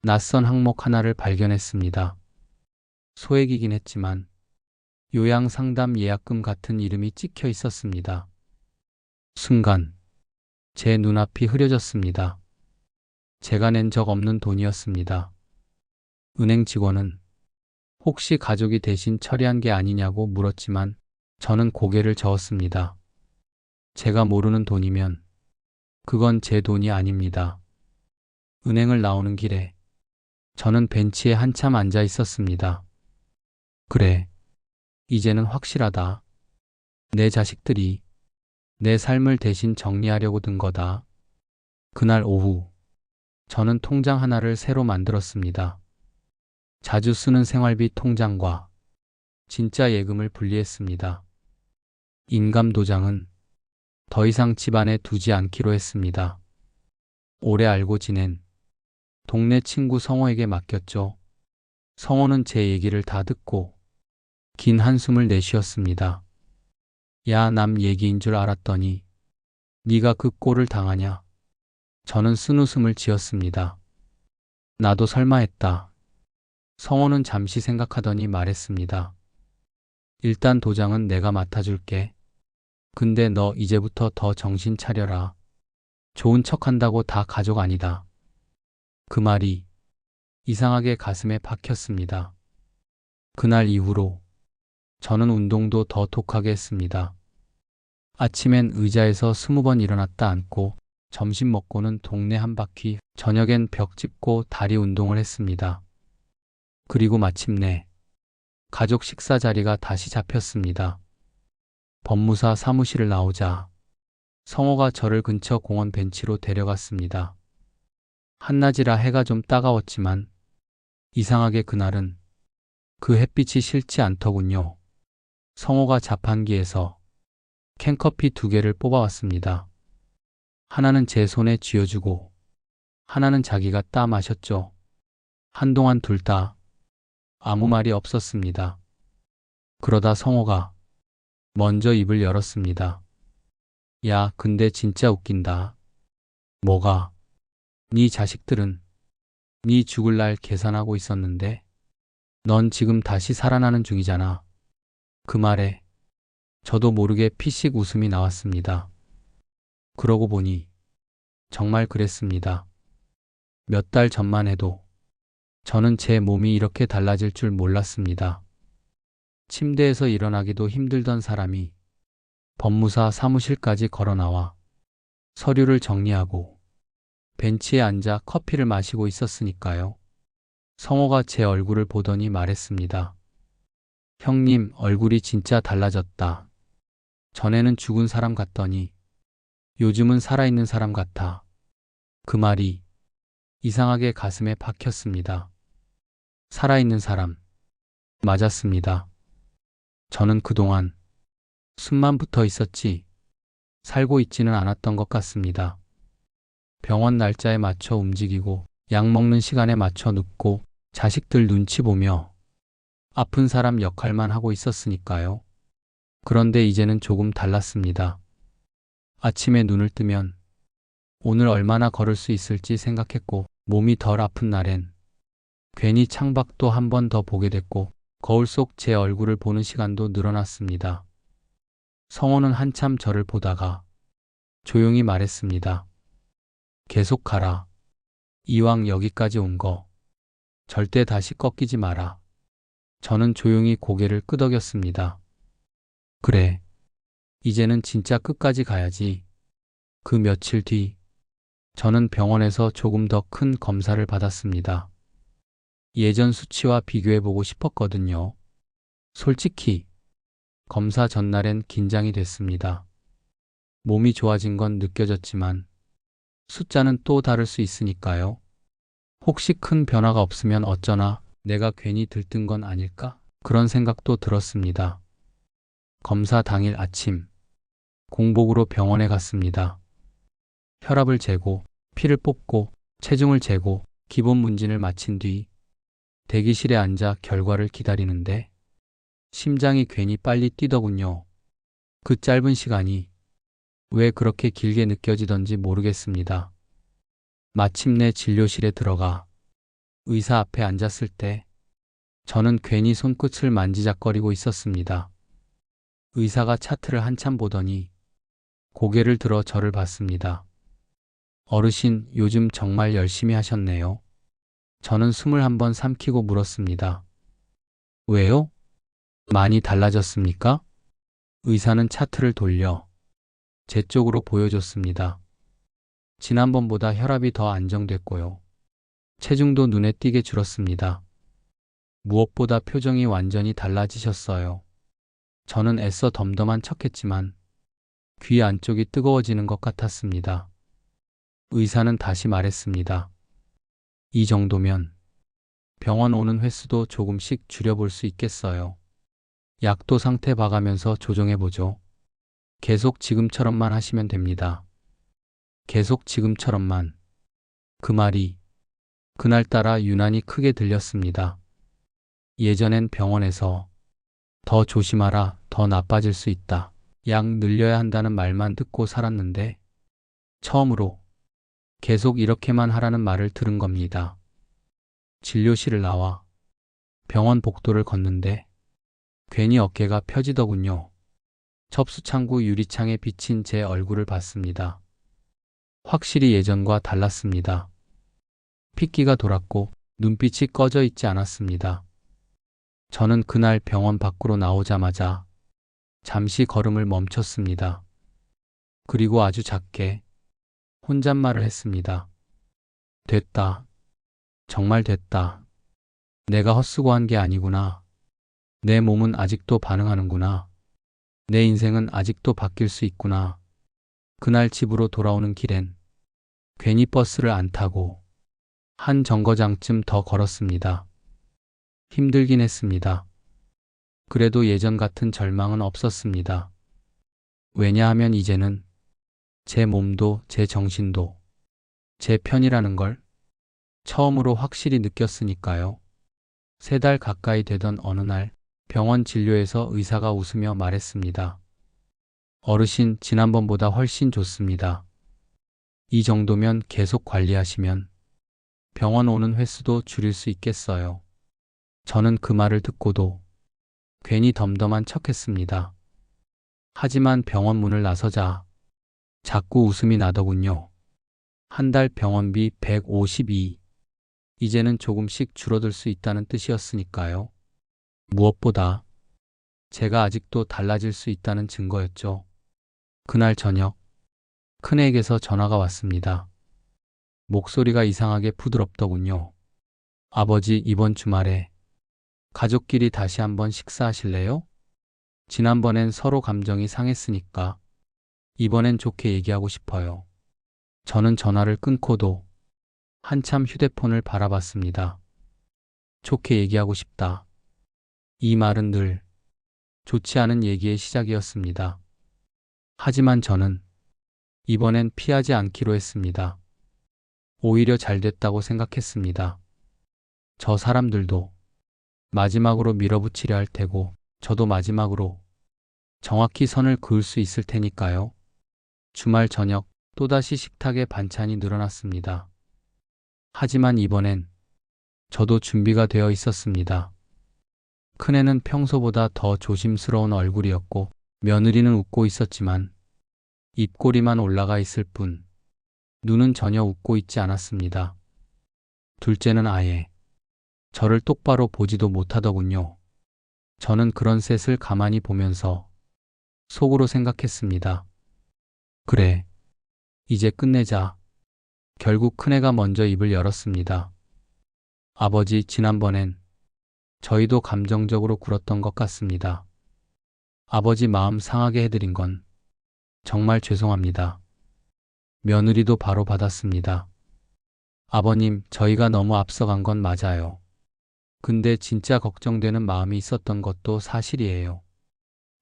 낯선 항목 하나를 발견했습니다. 소액이긴 했지만 요양상담 예약금 같은 이름이 찍혀 있었습니다. 순간 제 눈앞이 흐려졌습니다. 제가 낸 적 없는 돈이었습니다. 은행 직원은 혹시 가족이 대신 처리한 게 아니냐고 물었지만 저는 고개를 저었습니다. 제가 모르는 돈이면 그건 제 돈이 아닙니다. 은행을 나오는 길에 저는 벤치에 한참 앉아 있었습니다. 그래, 이제는 확실하다. 내 자식들이 내 삶을 대신 정리하려고 든 거다. 그날 오후 저는 통장 하나를 새로 만들었습니다. 자주 쓰는 생활비 통장과 진짜 예금을 분리했습니다. 인감 도장은 더 이상 집안에 두지 않기로 했습니다. 오래 알고 지낸 동네 친구 성호에게 맡겼죠. 성호는 제 얘기를 다 듣고 긴 한숨을 내쉬었습니다. 야, 남 얘기인 줄 알았더니 네가 그 꼴을 당하냐? 저는 쓴웃음을 지었습니다. 나도 설마 했다. 성호는 잠시 생각하더니 말했습니다. 일단 도장은 내가 맡아줄게. 근데 너 이제부터 더 정신 차려라. 좋은 척한다고 다 가족 아니다. 그 말이 이상하게 가슴에 박혔습니다. 그날 이후로 저는 운동도 더 독하게 했습니다. 아침엔 의자에서 20번 일어났다 앉고 점심 먹고는 동네 한 바퀴, 저녁엔 벽 짚고 다리 운동을 했습니다. 그리고 마침내 가족 식사 자리가 다시 잡혔습니다. 법무사 사무실을 나오자 성호가 저를 근처 공원 벤치로 데려갔습니다. 한낮이라 해가 좀 따가웠지만 이상하게 그날은 그 햇빛이 싫지 않더군요. 성호가 자판기에서 캔커피 2개를 뽑아왔습니다. 하나는 제 손에 쥐어주고 하나는 자기가 따 마셨죠. 한동안 둘 다 아무 말이 없었습니다. 그러다 성호가 먼저 입을 열었습니다. 야, 근데 진짜 웃긴다. 뭐가? 네 자식들은 네 죽을 날 계산하고 있었는데 넌 지금 다시 살아나는 중이잖아. 그 말에 저도 모르게 피식 웃음이 나왔습니다. 그러고 보니 정말 그랬습니다. 몇 달 전만 해도 저는 제 몸이 이렇게 달라질 줄 몰랐습니다. 침대에서 일어나기도 힘들던 사람이 법무사 사무실까지 걸어 나와 서류를 정리하고 벤치에 앉아 커피를 마시고 있었으니까요. 성호가 제 얼굴을 보더니 말했습니다. 형님, 얼굴이 진짜 달라졌다. 전에는 죽은 사람 같더니 요즘은 살아있는 사람 같아. 그 말이 이상하게 가슴에 박혔습니다. 살아있는 사람. 맞았습니다. 저는 그동안 숨만 붙어 있었지 살고 있지는 않았던 것 같습니다. 병원 날짜에 맞춰 움직이고 약 먹는 시간에 맞춰 눕고 자식들 눈치 보며 아픈 사람 역할만 하고 있었으니까요. 그런데 이제는 조금 달랐습니다. 아침에 눈을 뜨면 오늘 얼마나 걸을 수 있을지 생각했고 몸이 덜 아픈 날엔 괜히 창밖도 한 번 더 보게 됐고 거울 속 제 얼굴을 보는 시간도 늘어났습니다. 성호는 한참 저를 보다가 조용히 말했습니다. 계속 가라. 이왕 여기까지 온 거 절대 다시 꺾이지 마라. 저는 조용히 고개를 끄덕였습니다. 그래. 이제는 진짜 끝까지 가야지. 그 며칠 뒤, 저는 병원에서 조금 더 큰 검사를 받았습니다. 예전 수치와 비교해보고 싶었거든요. 솔직히, 검사 전날엔 긴장이 됐습니다. 몸이 좋아진 건 느껴졌지만, 숫자는 또 다를 수 있으니까요. 혹시 큰 변화가 없으면 어쩌나 내가 괜히 들뜬 건 아닐까? 그런 생각도 들었습니다. 검사 당일 아침, 공복으로 병원에 갔습니다. 혈압을 재고, 피를 뽑고, 체중을 재고, 기본 문진을 마친 뒤 대기실에 앉아 결과를 기다리는데 심장이 괜히 빨리 뛰더군요. 그 짧은 시간이 왜 그렇게 길게 느껴지던지 모르겠습니다. 마침내 진료실에 들어가 의사 앞에 앉았을 때 저는 괜히 손끝을 만지작거리고 있었습니다. 의사가 차트를 한참 보더니 고개를 들어 저를 봤습니다. 어르신, 요즘 정말 열심히 하셨네요. 저는 숨을 한번 삼키고 물었습니다. 왜요? 많이 달라졌습니까? 의사는 차트를 돌려 제 쪽으로 보여줬습니다. 지난번보다 혈압이 더 안정됐고요. 체중도 눈에 띄게 줄었습니다. 무엇보다 표정이 완전히 달라지셨어요. 저는 애써 덤덤한 척했지만 귀 안쪽이 뜨거워지는 것 같았습니다. 의사는 다시 말했습니다. 이 정도면 병원 오는 횟수도 조금씩 줄여볼 수 있겠어요. 약도 상태 봐가면서 조정해보죠. 계속 지금처럼만 하시면 됩니다. 계속 지금처럼만. 그 말이 그날따라 유난히 크게 들렸습니다. 예전엔 병원에서 더 조심하라, 더 나빠질 수 있다, 약 늘려야 한다는 말만 듣고 살았는데 처음으로 계속 이렇게만 하라는 말을 들은 겁니다. 진료실을 나와 병원 복도를 걷는데 괜히 어깨가 펴지더군요. 접수창구 유리창에 비친 제 얼굴을 봤습니다. 확실히 예전과 달랐습니다. 핏기가 돌았고 눈빛이 꺼져 있지 않았습니다. 저는 그날 병원 밖으로 나오자마자 잠시 걸음을 멈췄습니다. 그리고 아주 작게 혼잣말을 했습니다. 됐다. 정말 됐다. 내가 헛수고한 게 아니구나. 내 몸은 아직도 반응하는구나. 내 인생은 아직도 바뀔 수 있구나. 그날 집으로 돌아오는 길엔 괜히 버스를 안 타고 한 정거장쯤 더 걸었습니다. 힘들긴 했습니다. 그래도 예전 같은 절망은 없었습니다. 왜냐하면 이제는 제 몸도 제 정신도 제 편이라는 걸 처음으로 확실히 느꼈으니까요. 3달 가까이 되던 어느 날 병원 진료에서 의사가 웃으며 말했습니다. 어르신, 지난번보다 훨씬 좋습니다. 이 정도면 계속 관리하시면 병원 오는 횟수도 줄일 수 있겠어요. 저는 그 말을 듣고도 괜히 덤덤한 척했습니다. 하지만 병원 문을 나서자 자꾸 웃음이 나더군요. 한 달 병원비 152. 이제는 조금씩 줄어들 수 있다는 뜻이었으니까요. 무엇보다 제가 아직도 달라질 수 있다는 증거였죠. 그날 저녁 큰애에게서 전화가 왔습니다. 목소리가 이상하게 부드럽더군요. 아버지, 이번 주말에 가족끼리 다시 한번 식사하실래요? 지난번엔 서로 감정이 상했으니까 이번엔 좋게 얘기하고 싶어요. 저는 전화를 끊고도 한참 휴대폰을 바라봤습니다. 좋게 얘기하고 싶다. 이 말은 늘 좋지 않은 얘기의 시작이었습니다. 하지만 저는 이번엔 피하지 않기로 했습니다. 오히려 잘 됐다고 생각했습니다. 저 사람들도 마지막으로 밀어붙이려 할 테고 저도 마지막으로 정확히 선을 그을 수 있을 테니까요. 주말 저녁 또다시 식탁에 반찬이 늘어났습니다. 하지만 이번엔 저도 준비가 되어 있었습니다. 큰애는 평소보다 더 조심스러운 얼굴이었고 며느리는 웃고 있었지만 입꼬리만 올라가 있을 뿐 눈은 전혀 웃고 있지 않았습니다. 둘째는 아예 저를 똑바로 보지도 못하더군요. 저는 그런 셋을 가만히 보면서 속으로 생각했습니다. 그래, 이제 끝내자. 결국 큰애가 먼저 입을 열었습니다. 아버지, 지난번엔 저희도 감정적으로 굴었던 것 같습니다. 아버지 마음 상하게 해드린 건 정말 죄송합니다. 며느리도 바로 받았습니다. 아버님, 저희가 너무 앞서간 건 맞아요. 근데 진짜 걱정되는 마음이 있었던 것도 사실이에요.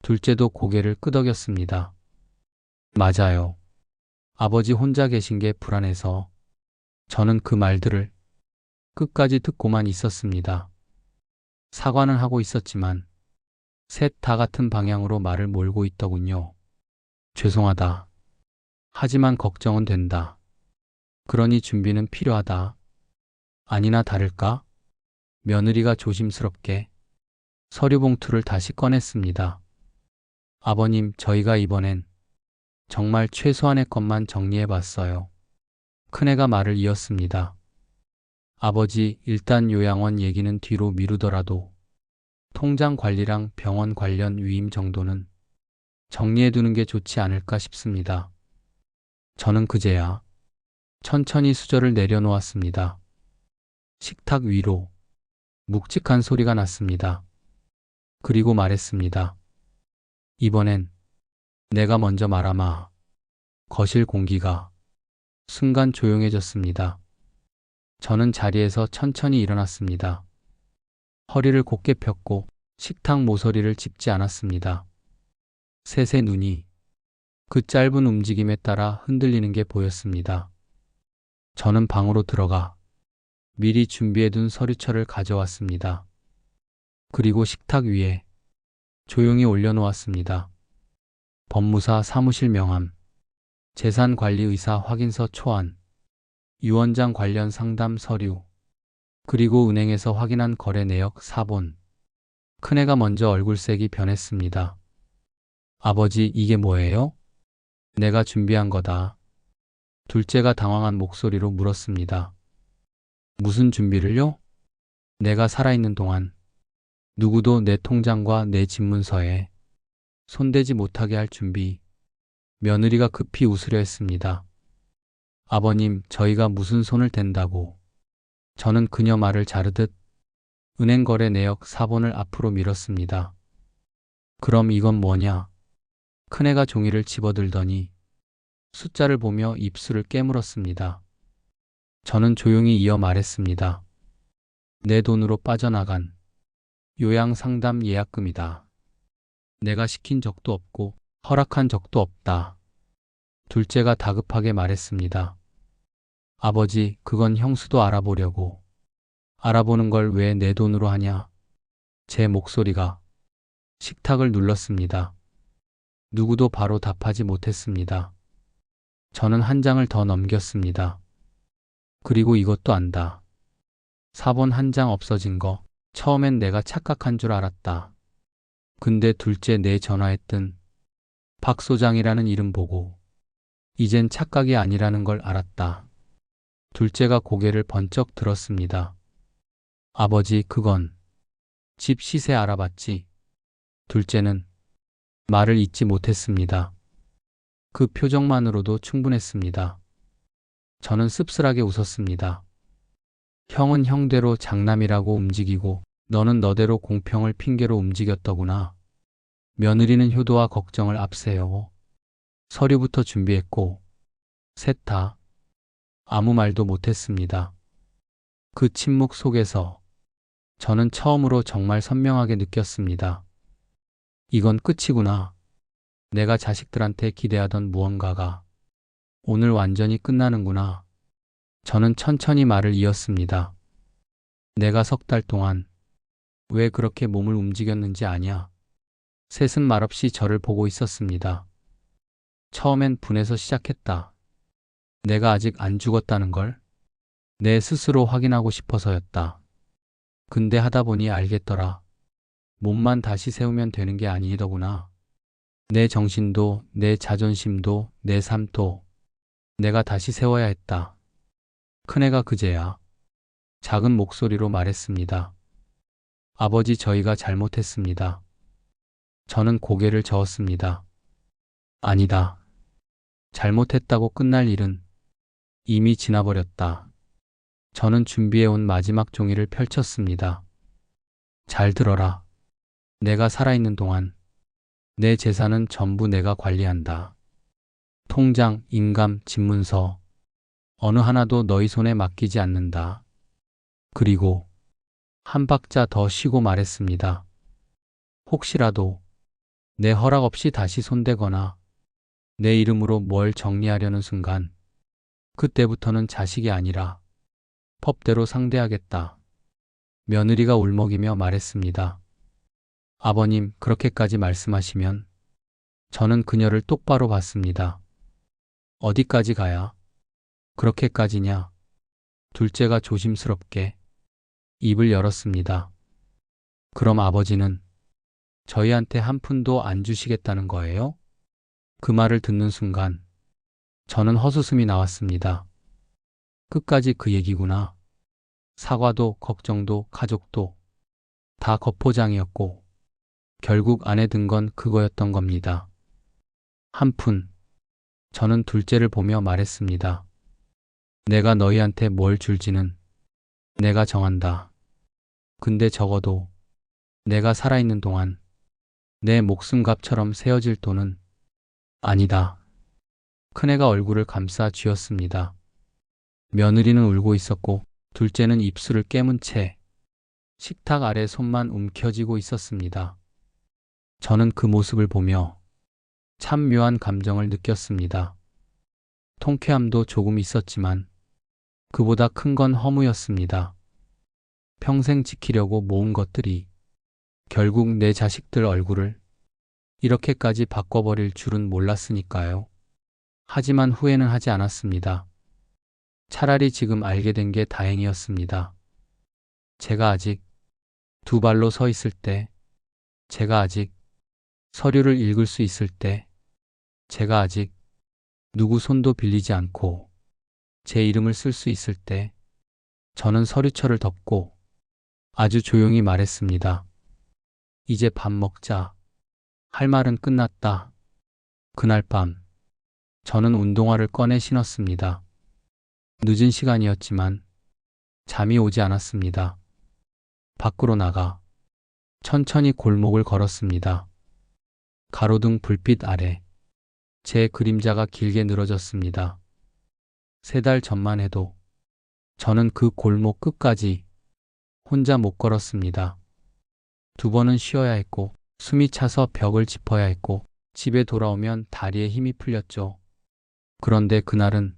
둘째도 고개를 끄덕였습니다. 맞아요. 아버지 혼자 계신 게 불안해서 저는 그 말들을 끝까지 듣고만 있었습니다. 사과는 하고 있었지만 셋 다 같은 방향으로 말을 몰고 있더군요. 죄송하다. 하지만 걱정은 된다. 그러니 준비는 필요하다. 아니나 다를까? 며느리가 조심스럽게 서류 봉투를 다시 꺼냈습니다. 아버님, 저희가 이번엔 정말 최소한의 것만 정리해 봤어요. 큰애가 말을 이었습니다. 아버지, 일단 요양원 얘기는 뒤로 미루더라도 통장 관리랑 병원 관련 위임 정도는 정리해 두는 게 좋지 않을까 싶습니다. 저는 그제야 천천히 수저를 내려놓았습니다. 식탁 위로 묵직한 소리가 났습니다. 그리고 말했습니다. 이번엔 내가 먼저 말하마. 거실 공기가 순간 조용해졌습니다. 저는 자리에서 천천히 일어났습니다. 허리를 곧게 폈고 식탁 모서리를 짚지 않았습니다. 셋의 눈이 그 짧은 움직임에 따라 흔들리는 게 보였습니다. 저는 방으로 들어가 미리 준비해둔 서류철을 가져왔습니다. 그리고 식탁 위에 조용히 올려놓았습니다. 법무사 사무실 명함, 재산관리의사 확인서 초안, 유언장 관련 상담 서류, 그리고 은행에서 확인한 거래 내역 사본. 큰애가 먼저 얼굴색이 변했습니다. 아버지, 이게 뭐예요? 내가 준비한 거다. 둘째가 당황한 목소리로 물었습니다. 무슨 준비를요? 내가 살아있는 동안 누구도 내 통장과 내 집문서에 손대지 못하게 할 준비. 며느리가 급히 웃으려 했습니다. 아버님, 저희가 무슨 손을 댄다고. 저는 그녀 말을 자르듯 은행 거래 내역 사본을 앞으로 밀었습니다. 그럼 이건 뭐냐? 큰애가 종이를 집어들더니 숫자를 보며 입술을 깨물었습니다. 저는 조용히 이어 말했습니다. 내 돈으로 빠져나간 요양상담 예약금이다. 내가 시킨 적도 없고 허락한 적도 없다. 둘째가 다급하게 말했습니다. 아버지, 그건 형수도 알아보려고. 알아보는 걸 왜 내 돈으로 하냐? 제 목소리가 식탁을 눌렀습니다. 누구도 바로 답하지 못했습니다. 저는 한 장을 더 넘겼습니다. 그리고 이것도 안다. 사본 한 장 없어진 거. 처음엔 내가 착각한 줄 알았다. 근데 둘째 내 전화에 뜬 박 소장이라는 이름 보고 이젠 착각이 아니라는 걸 알았다. 둘째가 고개를 번쩍 들었습니다. 아버지, 그건 집 시세 알아봤지? 둘째는 말을 잇지 못했습니다. 그 표정만으로도 충분했습니다. 저는 씁쓸하게 웃었습니다. 형은 형대로 장남이라고 움직이고 너는 너대로 공평을 핑계로 움직였더구나. 며느리는 효도와 걱정을 앞세워 서류부터 준비했고 셋 다 아무 말도 못했습니다. 그 침묵 속에서 저는 처음으로 정말 선명하게 느꼈습니다. 이건 끝이구나. 내가 자식들한테 기대하던 무언가가 오늘 완전히 끝나는구나. 저는 천천히 말을 이었습니다. 내가 석 달 동안 왜 그렇게 몸을 움직였는지 아냐? 셋은 말없이 저를 보고 있었습니다. 처음엔 분해서 시작했다. 내가 아직 안 죽었다는 걸 내 스스로 확인하고 싶어서였다. 근데 하다 보니 알겠더라. 몸만 다시 세우면 되는 게 아니더구나. 내 정신도, 내 자존심도, 내 삶도 내가 다시 세워야 했다. 큰애가 그제야 작은 목소리로 말했습니다. 아버지, 저희가 잘못했습니다. 저는 고개를 저었습니다. 아니다. 잘못했다고 끝날 일은 이미 지나버렸다. 저는 준비해온 마지막 종이를 펼쳤습니다. 잘 들어라. 내가 살아있는 동안 내 재산은 전부 내가 관리한다. 통장, 인감, 집문서, 어느 하나도 너희 손에 맡기지 않는다. 그리고 한 박자 더 쉬고 말했습니다. 혹시라도 내 허락 없이 다시 손대거나 내 이름으로 뭘 정리하려는 순간, 그때부터는 자식이 아니라 법대로 상대하겠다. 며느리가 울먹이며 말했습니다. 아버님, 그렇게까지 말씀하시면. 저는 그녀를 똑바로 봤습니다. 어디까지 가야 그렇게까지냐? 둘째가 조심스럽게 입을 열었습니다. 그럼 아버지는 저희한테 한 푼도 안 주시겠다는 거예요? 그 말을 듣는 순간 저는 헛웃음이 나왔습니다. 끝까지 그 얘기구나. 사과도 걱정도 가족도 다 겉포장이었고 결국 안에 든 건 그거였던 겁니다. 한 푼. 저는 둘째를 보며 말했습니다. 내가 너희한테 뭘 줄지는 내가 정한다. 근데 적어도 내가 살아있는 동안 내 목숨값처럼 세어질 돈은 아니다. 큰애가 얼굴을 감싸 쥐었습니다. 며느리는 울고 있었고 둘째는 입술을 깨문 채 식탁 아래 손만 움켜쥐고 있었습니다. 저는 그 모습을 보며 참 묘한 감정을 느꼈습니다. 통쾌함도 조금 있었지만 그보다 큰 건 허무였습니다. 평생 지키려고 모은 것들이 결국 내 자식들 얼굴을 이렇게까지 바꿔버릴 줄은 몰랐으니까요. 하지만 후회는 하지 않았습니다. 차라리 지금 알게 된 게 다행이었습니다. 제가 아직 두 발로 서 있을 때, 제가 아직 서류를 읽을 수 있을 때, 제가 아직 누구 손도 빌리지 않고 제 이름을 쓸 수 있을 때, 저는 서류철을 덮고 아주 조용히 말했습니다. 이제 밥 먹자. 할 말은 끝났다. 그날 밤, 저는 운동화를 꺼내 신었습니다. 늦은 시간이었지만 잠이 오지 않았습니다. 밖으로 나가 천천히 골목을 걸었습니다. 가로등 불빛 아래 제 그림자가 길게 늘어졌습니다. 3달 전만 해도 저는 그 골목 끝까지 혼자 못 걸었습니다. 2번은 쉬어야 했고 숨이 차서 벽을 짚어야 했고 집에 돌아오면 다리에 힘이 풀렸죠. 그런데 그날은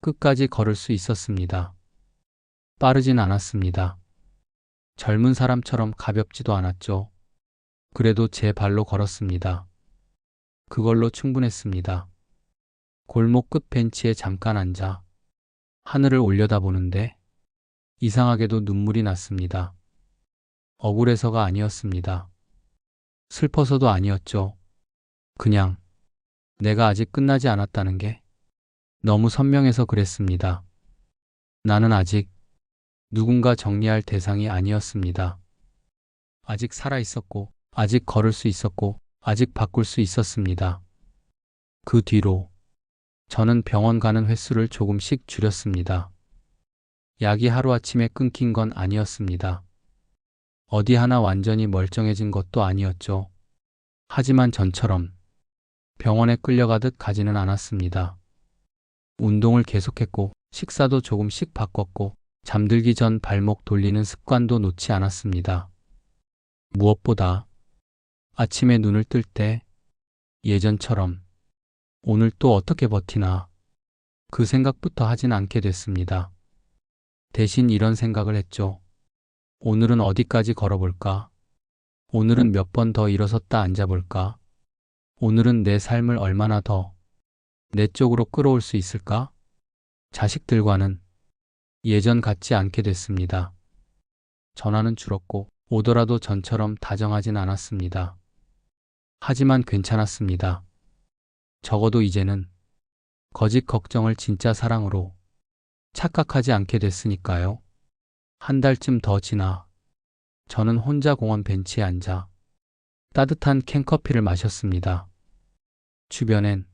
끝까지 걸을 수 있었습니다. 빠르진 않았습니다. 젊은 사람처럼 가볍지도 않았죠. 그래도 제 발로 걸었습니다. 그걸로 충분했습니다. 골목 끝 벤치에 잠깐 앉아 하늘을 올려다보는데 이상하게도 눈물이 났습니다. 억울해서가 아니었습니다. 슬퍼서도 아니었죠. 그냥 내가 아직 끝나지 않았다는 게 너무 선명해서 그랬습니다. 나는 아직 누군가 정리할 대상이 아니었습니다. 아직 살아 있었고, 아직 걸을 수 있었고, 아직 바꿀 수 있었습니다. 그 뒤로 저는 병원 가는 횟수를 조금씩 줄였습니다. 약이 하루아침에 끊긴 건 아니었습니다. 어디 하나 완전히 멀쩡해진 것도 아니었죠. 하지만 전처럼 병원에 끌려가듯 가지는 않았습니다. 운동을 계속했고 식사도 조금씩 바꿨고 잠들기 전 발목 돌리는 습관도 놓지 않았습니다. 무엇보다 아침에 눈을 뜰 때 예전처럼 오늘 또 어떻게 버티나 그 생각부터 하진 않게 됐습니다. 대신 이런 생각을 했죠. 오늘은 어디까지 걸어볼까? 오늘은 몇 번 더 일어섰다 앉아볼까? 오늘은 내 삶을 얼마나 더 내 쪽으로 끌어올 수 있을까? 자식들과는 예전 같지 않게 됐습니다. 전화는 줄었고 오더라도 전처럼 다정하진 않았습니다. 하지만 괜찮았습니다. 적어도 이제는 거짓 걱정을 진짜 사랑으로 착각하지 않게 됐으니까요. 한 달쯤 더 지나 저는 혼자 공원 벤치에 앉아 따뜻한 캔커피를 마셨습니다. 주변엔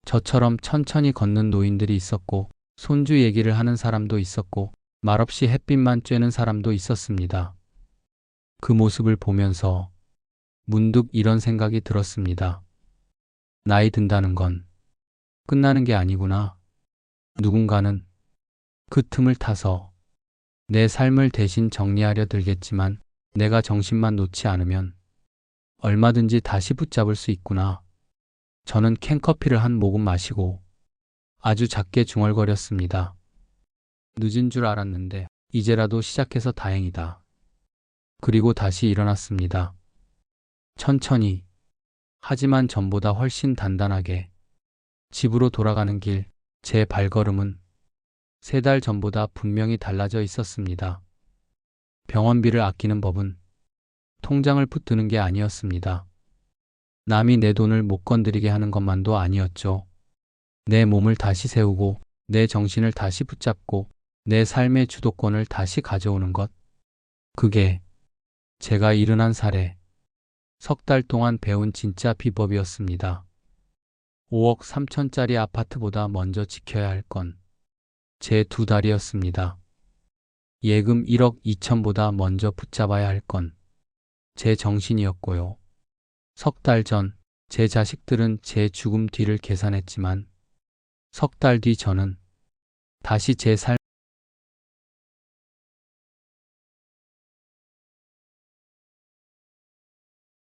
저처럼 천천히 걷는 노인들이 있었고 손주 얘기를 하는 사람도 있었고 말없이 햇빛만 쬐는 사람도 있었습니다. 그 모습을 보면서 문득 이런 생각이 들었습니다. 나이 든다는 건 끝나는 게 아니구나. 누군가는 그 틈을 타서 내 삶을 대신 정리하려 들겠지만 내가 정신만 놓지 않으면 얼마든지 다시 붙잡을 수 있구나. 저는 캔커피를 한 모금 마시고 아주 작게 중얼거렸습니다. 늦은 줄 알았는데 이제라도 시작해서 다행이다. 그리고 다시 일어났습니다. 천천히, 하지만 전보다 훨씬 단단하게 집으로 돌아가는 길, 제 발걸음은 3달 전보다 분명히 달라져 있었습니다. 병원비를 아끼는 법은 통장을 붙드는 게 아니었습니다. 남이 내 돈을 못 건드리게 하는 것만도 아니었죠. 내 몸을 다시 세우고 내 정신을 다시 붙잡고 내 삶의 주도권을 다시 가져오는 것. 그게 제가 71살에 석 달 동안 배운 진짜 비법이었습니다. 5억 3천짜리 아파트보다 먼저 지켜야 할 건 제 2다리였습니다. 예금 1억 2천보다 먼저 붙잡아야 할 건 제 정신이었고요. 석 달 전 제 자식들은 제 죽음 뒤를 계산했지만 석 달 뒤 저는 다시 제 삶